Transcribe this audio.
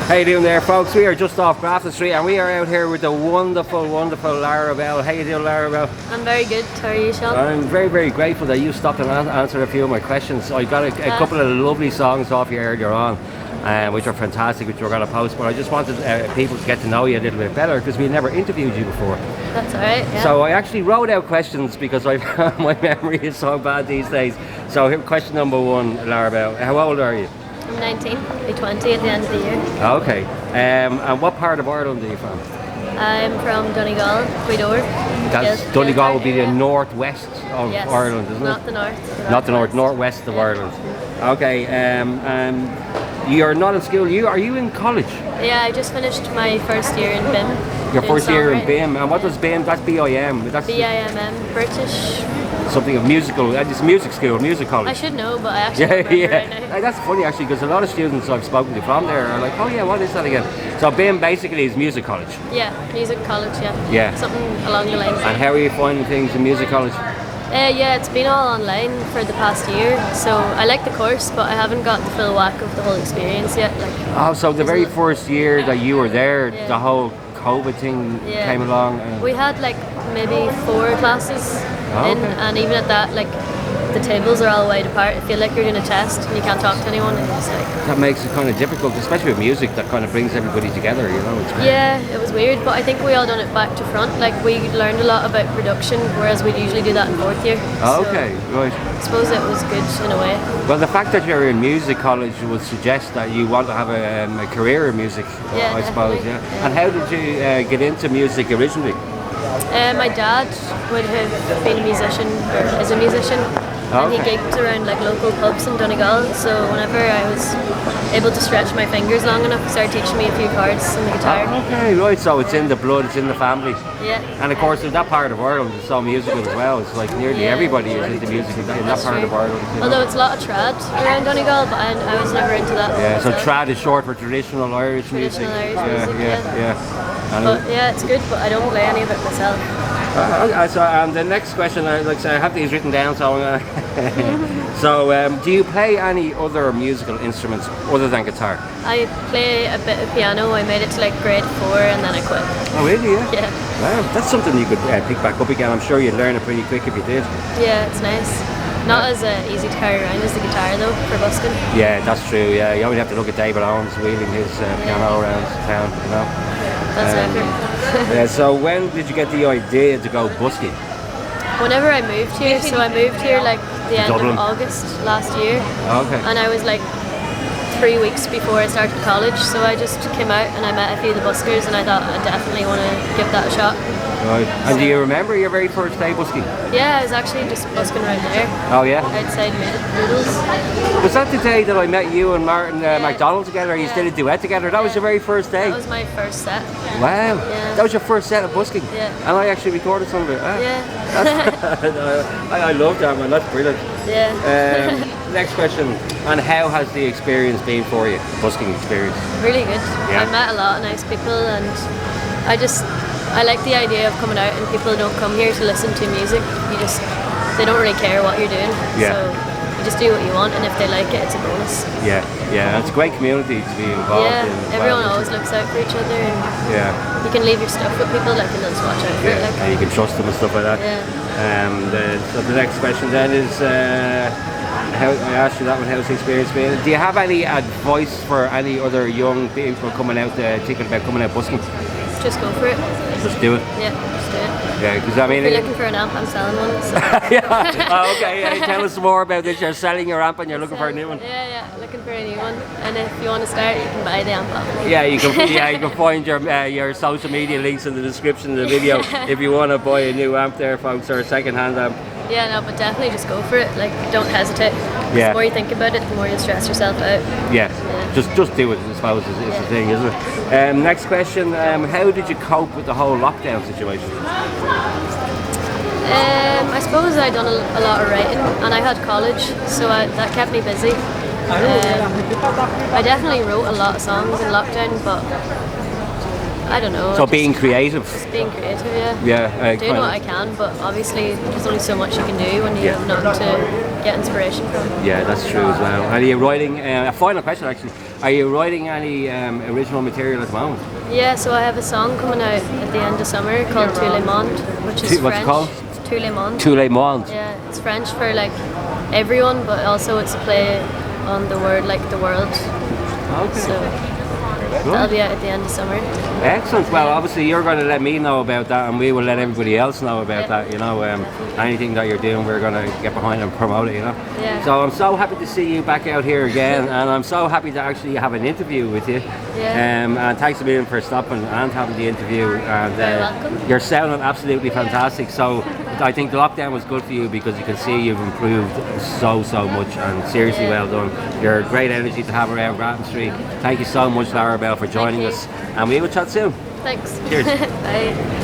How you doing there, folks? We are just off Grafton Street and we are out here with the wonderful Larabelle. How you doing, Larabelle? I'm very good. How are you, Sean? I'm very, very grateful that you stopped and answered a few of my questions. I got a couple of lovely songs off you earlier on, which are fantastic, which we're going to post, but I just wanted people to get to know you a little bit better because we never interviewed you before. That's alright, yeah. So I actually wrote out questions because my memory is so bad these days. So here, question number one, Larabelle. How old are you? I'm 19, I'll be 20 at the end of the year. Okay. And what part of Ireland are you from? I'm from Donegal, Tweedore. Donegal would be the northwest of Ireland, isn't it? Not the north. Not the north, northwest of Ireland. Okay. You're not in school. Are you in college? Yeah, I just finished my first year in BIM. Your first year in BIM. And what does BIM? That's BIM. That's BIMM, British. Something of musical. It's music school, music college. I should know, but I actually don't remember right now. That's funny actually, because a lot of students I've spoken to from there are like, oh yeah, what is that again? So BIM basically is music college. Yeah, music college. Yeah. Yeah. Something along the lines. And how are you finding things in music college? Yeah, it's been all online for the past year, so I like the course, but I haven't got the full whack of the whole experience yet. So the very first year that you were there, the whole COVID thing came along? We had maybe 4 classes and even at that, the tables are all wide apart. I feel like you're doing a test and you can't talk to anyone. And it's that makes it kind of difficult, especially with music that kind of brings everybody together, you know. Yeah, it was weird, but I think we all done it back to front. We learned a lot about production, whereas we'd usually do that in 4th year. Okay, right. I suppose it was good in a way. Well, the fact that you're in music college would suggest that you want to have a career in music, I suppose. Yeah. And how did you get into music originally? My dad would have been a musician, or is a musician. And he gigged around local pubs in Donegal, so whenever I was able to stretch my fingers long enough, he started teaching me a few chords on the guitar. Okay, right, so it's in the blood, it's in the family. Yeah. And of course, in that part of Ireland, it's so musical as well. It's like nearly everybody is into music in that part of Ireland. Although it's a lot of trad around Donegal, but I was never into that. Yeah, so trad is short for traditional Irish music. Yeah. But yeah, it's good, but I don't play any of it myself. So the next question, I have these written down. So, do you play any other musical instruments other than guitar? I play a bit of piano. I made it to grade 4 and then I quit. Oh really? Yeah. Wow, that's something you could pick back up again. I'm sure you'd learn it pretty quick if you did. Yeah, it's nice. Not as easy to carry around as the guitar though, for busking. Yeah, that's true. Yeah, you only have to look at David Owens wheeling his piano around town, you know. That's accurate. So when did you get the idea to go busking? Whenever I moved here, so I moved here the end Dublin. of August last year. Okay. And I was 3 weeks before I started college, so I just came out and I met a few of the buskers and I thought I definitely want to give that a shot. Right. And do you remember your very first day busking? Yeah, I was actually just busking right there. Oh yeah? Outside Noodles. Was that the day that I met you and Martin MacDonald together? You did a duet together? That was your very first day? That was my first set. Wow. Yeah. That was your first set of busking? Yeah. And I actually recorded some of it. Yeah. I love that, man. That's brilliant. Yeah. Next question. And how has the experience been for you, the busking experience? Really good. Yeah. I met a lot of nice people and I like the idea of coming out and people don't come here to listen to music. They don't really care what you're doing. Yeah. So you just do what you want and if they like it, it's a bonus. Yeah, it's a great community to be involved in. Yeah, everyone always looks out for each other and you can leave your stuff with people and they'll just watch out for it. And you can trust them and stuff like that. Yeah. So the next question then is, I asked you that one, how's the experience been? Do you have any advice for any other young people coming out, thinking about coming out busking? Just go for it. Just do it? Yeah, just do it. Yeah, because I mean... If you're looking for an amp, I'm selling one. So. Okay, tell us more about this. You're selling your amp and you're looking for a new one? Yeah, looking for a new one. And if you want to start, you can buy the amp off me. Yeah, you can find your social media links in the description of the video if you want to buy a new amp there, folks, or a second-hand amp. Yeah, no, but definitely just go for it. Don't hesitate. The more you think about it, the more you stress yourself out. Yeah. Just do it, I suppose, is the thing, isn't it? Next question, how did you cope with the whole lockdown situation? I suppose I'd done a lot of writing and I had college, so that kept me busy. I definitely wrote a lot of songs in lockdown, but I don't know. So being creative. Just being creative, yeah. Yeah. Doing what I can, but obviously there's only so much you can do when you have nothing to get inspiration from. Yeah, that's true as well. And are you writing, a final question actually, are you writing any original material at the moment? Yeah, so I have a song coming out at the end of summer called Tout le monde, which is French. What's it called? It's Tout le monde. Tout le monde. Yeah, it's French for like everyone, but also it's a play on the word like the world. Okay. So that'll be out at the end of summer. Excellent. Well, obviously you're going to let me know about that, and we will let everybody else know about Yeah. that. You know, anything that you're doing, we're going to get behind and promote it. You know. Yeah. So I'm so happy to see you back out here again, and I'm so happy to actually have an interview with you. Yeah. And thanks a million for stopping and having the interview. And You're welcome. you're sounding absolutely fantastic. So I think the lockdown was good for you because you can see you've improved so much, and seriously Yeah. well done. You're a great energy to have around Grafton Street. Thank you so much, Larabelle, for joining you. us, and we will chat soon. Thanks. Cheers. Bye.